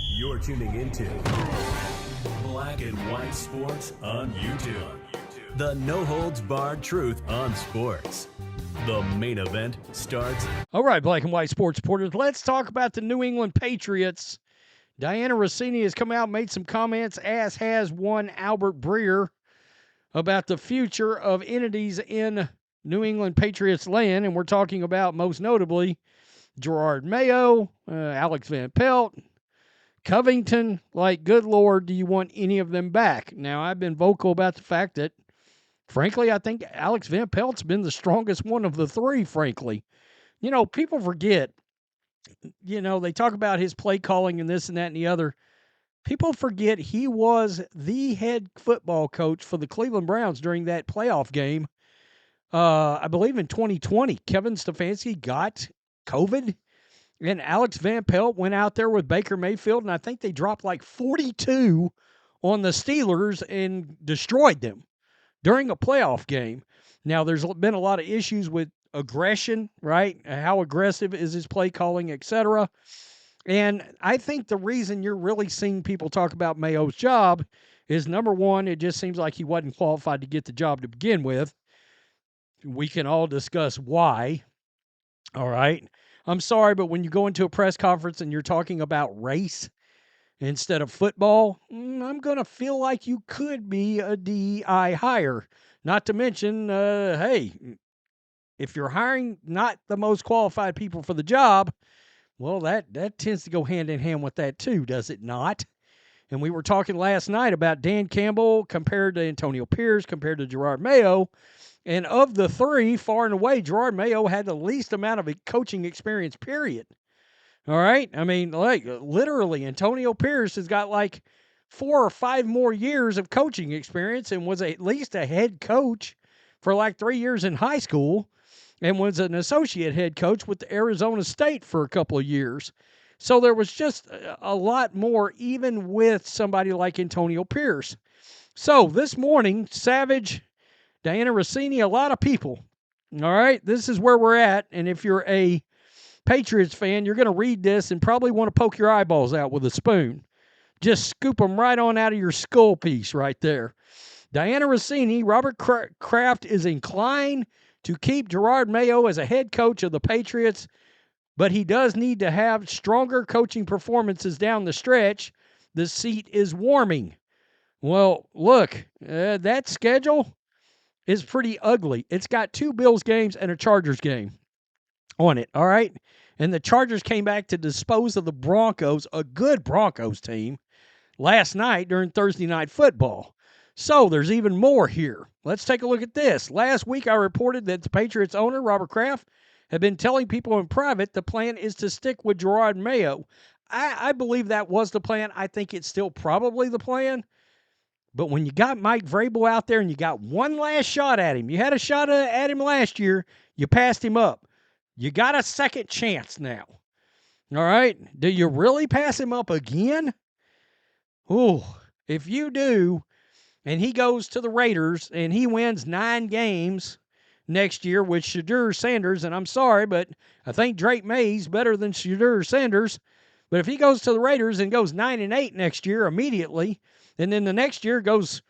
You're tuning into Black and White Sports on YouTube. The no-holds-barred truth on sports. The main event starts. All right, Black and White Sports supporters, let's talk about the New England Patriots. Diana Russini has come out and made some comments, as has one Albert Breer, about the future of entities in New England Patriots land, and we're talking about, most notably, Jerod Mayo, Alex Van Pelt, Covington. Like, good Lord, do you want any of them back? Now, I've been vocal about the fact that, frankly, I think Alex Van Pelt's been the strongest one of the three, frankly. You know, people forget, you know, they talk about his play calling and this and that and the other. People forget he was the head football coach for the Cleveland Browns during that playoff game. I believe in 2020, Kevin Stefanski got COVID, and Alex Van Pelt went out there with Baker Mayfield, and I think they dropped like 42 on the Steelers and destroyed them during a playoff game. Now, there's been a lot of issues with aggression, right? How aggressive is his play calling, etc. And I think the reason you're really seeing people talk about Mayo's job is, number one, it just seems like he wasn't qualified to get the job to begin with. We can all discuss why. All right. I'm sorry, but when you go into a press conference and you're talking about race instead of football, I'm going to feel like you could be a DEI hire. Not to mention, hey, if you're hiring not the most qualified people for the job, well, that tends to go hand in hand with that too, does it not? And we were talking last night about Dan Campbell compared to Antonio Pierce, compared to Jerod Mayo. And of the three, far and away, Jerod Mayo had the least amount of coaching experience, period. All right? I mean, like, literally, Antonio Pierce has got like 4 or 5 more years of coaching experience and was at least a head coach for like 3 years in high school and was an associate head coach with Arizona State for a couple of years. So there was just a lot more, even with somebody like Antonio Pierce. So this morning, Savage, Diana Russini, a lot of people. All right, this is where we're at. And if you're a Patriots fan, you're going to read this and probably want to poke your eyeballs out with a spoon. Just scoop them right on out of your skull piece right there. Diana Russini, Robert Kraft is inclined to keep Jerod Mayo as a head coach of the Patriots, but he does need to have stronger coaching performances down the stretch. The seat is warming. Well, look, that schedule is pretty ugly. It's got 2 Bills games and a Chargers game on it, all right? And the Chargers came back to dispose of the Broncos, a good Broncos team, last night during Thursday Night Football. So there's even more here. Let's take a look at this. Last week I reported that the Patriots owner, Robert Kraft, had been telling people in private the plan is to stick with Jerod Mayo. I believe that was the plan. I think it's still probably the plan. But when you got Mike Vrabel out there and you got one last shot at him, you had a shot at him last year, you passed him up. You got a second chance now. All right? Do you really pass him up again? Ooh, if you do, and he goes to the Raiders and he wins 9 games next year with Shadur Sanders, and I'm sorry, but I think Drake May's better than Shadur Sanders. But if he goes to the Raiders and goes 9-8 next year immediately, and then the next year goes,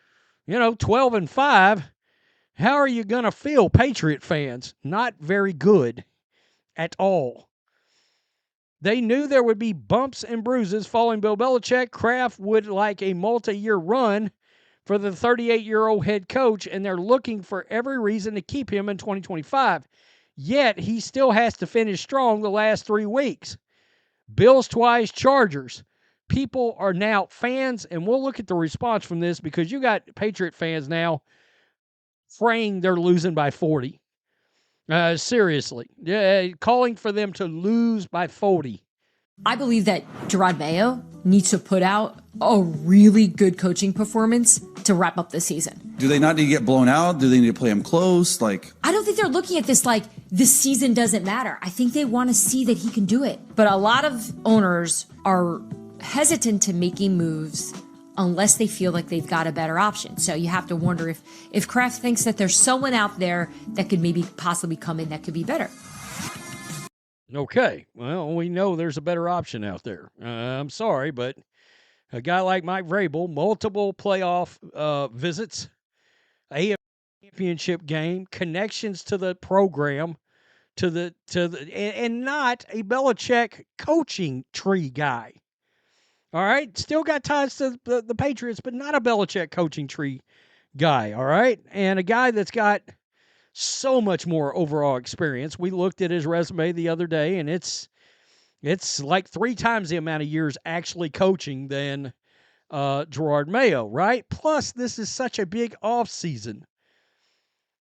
12-5, how are you going to feel, Patriot fans? Not very good at all. They knew there would be bumps and bruises following Bill Belichick. Kraft would like a multi-year run for the 38-year-old head coach, and they're looking for every reason to keep him in 2025. Yet, he still has to finish strong the last 3 weeks. Bills twice, Chargers. People are now fans, and we'll look at the response from this because you got Patriot fans now praying they're losing by 40. Seriously. Calling for them to lose by 40. I believe that Jerod Mayo needs to put out a really good coaching performance to wrap up the season. Do they not need to get blown out? Do they need to play them close? I don't think they're looking at this like this season doesn't matter. I think they want to see that he can do it. But a lot of owners are hesitant to making moves unless they feel like they've got a better option. So you have to wonder if Kraft thinks that there's someone out there that could maybe possibly come in that could be better. Okay. Well, we know there's a better option out there. I'm sorry, but a guy like Mike Vrabel, multiple playoff visits, AFC championship game, connections to the program, and not a Belichick coaching tree guy. All right, still got ties to the Patriots, but not a Belichick coaching tree guy. All right, and a guy that's got so much more overall experience. We looked at his resume the other day, and it's like 3 times the amount of years actually coaching than Jerod Mayo, right? Plus, this is such a big offseason.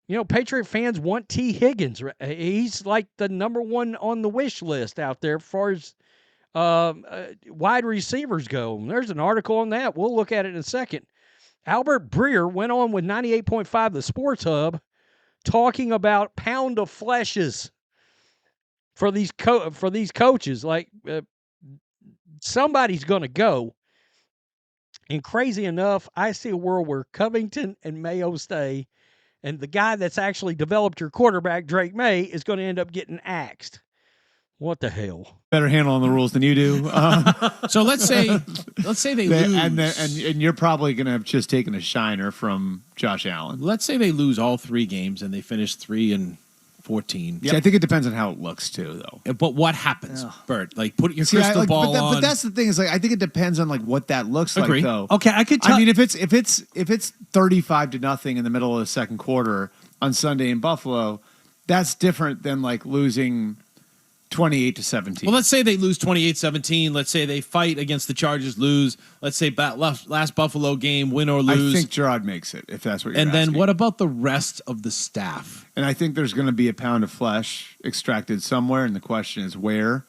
You know, Patriot fans want T. Higgins. He's like the number one on the wish list out there as far as wide receivers go. There's an article on that. We'll look at it in a second. Albert Breer went on with 98.5 The Sports Hub talking about pound of fleshes for these coaches. Like, somebody's going to go. And crazy enough, I see a world where Covington and Mayo stay, and the guy that's actually developed your quarterback, Drake May, is going to end up getting axed. What the hell? Better handle on the rules than you do. So let's say they lose, and you're probably going to have just taken a shiner from Josh Allen. let's say they lose all 3 games and they finish 3-14. See, I think it depends on how it looks too, though. But what happens, Bert? Like, put your crystal ball on. But that's the thing is, like, I think it depends on like what that looks Agree. like, though. Okay, I could tell. I mean, if it's 35-0 in the middle of the second quarter on Sunday in Buffalo, that's different than like losing 28-17. Well, let's say they lose 28-17. Let's say they fight against the Chargers, lose. Let's say last Buffalo game, win or lose. I think Jerod makes it, if that's what you're And asking. then what about the rest of the staff? And I think there's going to be a pound of flesh extracted somewhere, and the question is where.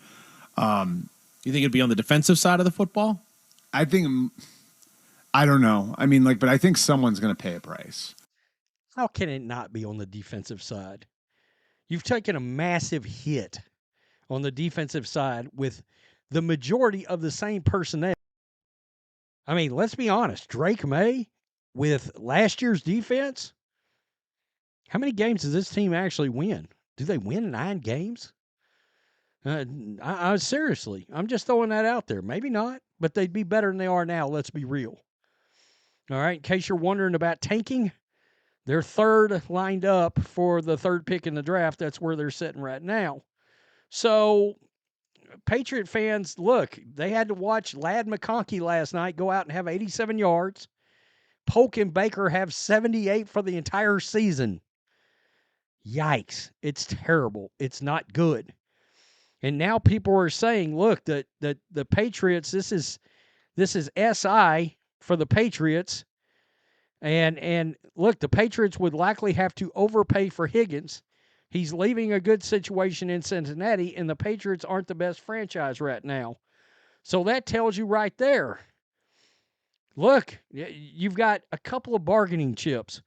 You think it'd be on the defensive side of the football? I think, I don't know. I mean, like, but I think someone's going to pay a price. How can it not be on the defensive side? You've taken a massive hit on the defensive side with the majority of the same personnel. I mean, let's be honest. Drake May with last year's defense, how many games does this team actually win? Do they win 9 games? Seriously, I'm just throwing that out there. Maybe not, but they'd be better than they are now. Let's be real. All right, in case you're wondering about tanking, they're third lined up for the 3rd pick in the draft. That's where they're sitting right now. So, Patriot fans, look, they had to watch Ladd McConkey last night go out and have 87 yards. Polk and Baker have 78 for the entire season. Yikes. It's terrible. It's not good. And now people are saying, look, the Patriots, this is SI for the Patriots. And look, the Patriots would likely have to overpay for Higgins. He's leaving a good situation in Cincinnati, and the Patriots aren't the best franchise right now. So that tells you right there. Look, you've got a couple of bargaining chips.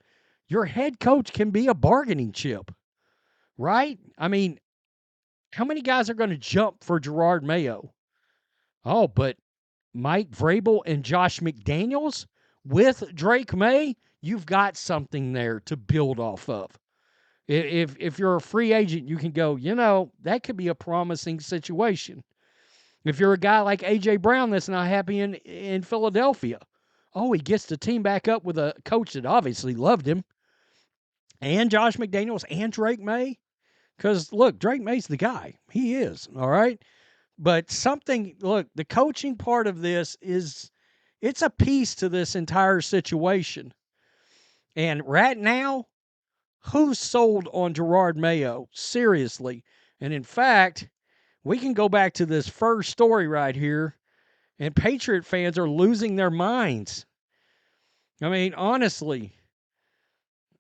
Your head coach can be a bargaining chip, right? I mean, how many guys are going to jump for Jerod Mayo? Oh, but Mike Vrabel and Josh McDaniels with Drake May, you've got something there to build off of. If you're a free agent, you can go, that could be a promising situation. If you're a guy like A.J. Brown that's not happy in Philadelphia, he gets the team back up with a coach that obviously loved him, and Josh McDaniels and Drake May. Because, look, Drake May's the guy. He is, all right? But the coaching part of this it's a piece to this entire situation. And right now, who's sold on Jerod Mayo? Seriously. And in fact, we can go back to this first story right here, and Patriot fans are losing their minds. I mean, honestly,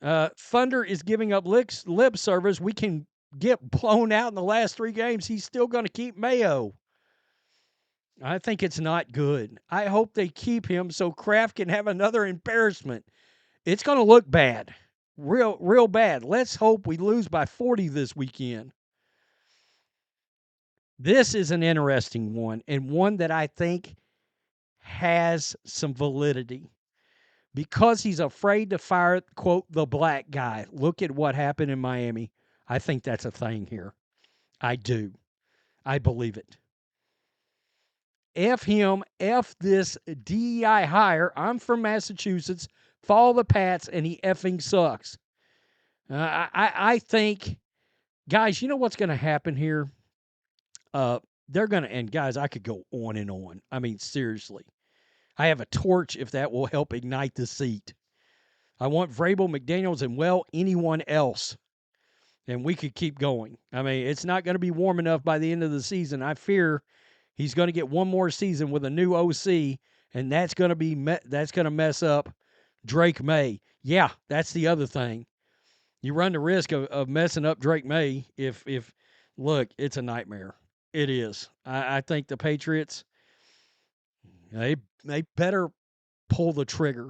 Thunder is giving up lip service. We can get blown out in the last 3 games. He's still going to keep Mayo. I think it's not good. I hope they keep him so Kraft can have another embarrassment. It's going to look bad. Real bad. Let's hope we lose by 40 this weekend. This is an interesting one, and one that I think has some validity. Because he's afraid to fire, quote, the black guy. Look at what happened in Miami. I think that's a thing here. I do. I believe it. F him, F this DEI hire. I'm from Massachusetts. Follow the Pats, and he effing sucks. I think, guys, you know what's going to happen here? They're going to, and guys, I could go on and on. I mean, seriously. I have a torch if that will help ignite the seat. I want Vrabel, McDaniels, and, well, anyone else. And we could keep going. I mean, it's not going to be warm enough by the end of the season. I fear he's going to get one more season with a new OC, and that's going to mess up Drake May. Yeah, that's the other thing. You run the risk of messing up Drake May if look, it's a nightmare. It is. I think the Patriots, they better pull the trigger.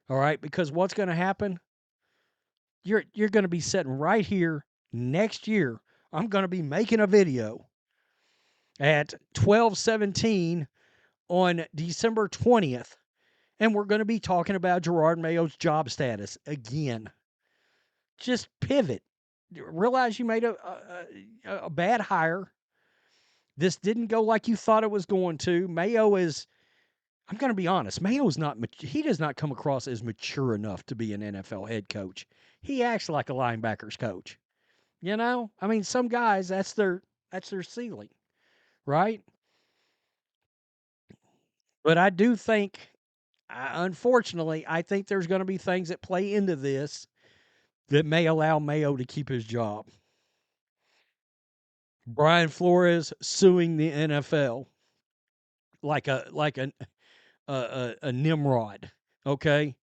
All right, because what's going to happen? You're going to be sitting right here next year. I'm going to be making a video at 12:17 on December 20th, and we're going to be talking about Jerod Mayo's job status again. Just pivot. Realize you made a bad hire. This didn't go like you thought it was going to. Mayo is, I'm going to be honest, he does not come across as mature enough to be an NFL head coach. He acts like a linebackers coach. You know? I mean, some guys, that's their ceiling, right? But I do think, unfortunately, I think there's going to be things that play into this that may allow Mayo to keep his job. Brian Flores suing the NFL like a Nimrod, okay?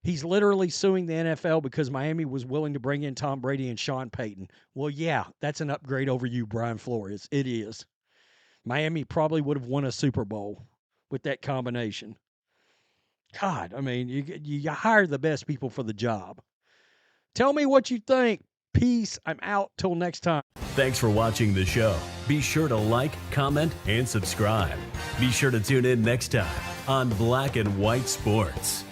He's literally suing the NFL because Miami was willing to bring in Tom Brady and Sean Payton. Well, yeah, that's an upgrade over you, Brian Flores. It is. Miami probably would have won a Super Bowl with that combination. God, I mean, you hire the best people for the job. Tell me what you think. Peace. I'm out. Till next time. Thanks for watching the show. Be sure to like, comment, and subscribe. Be sure to tune in next time on Black and White Sports.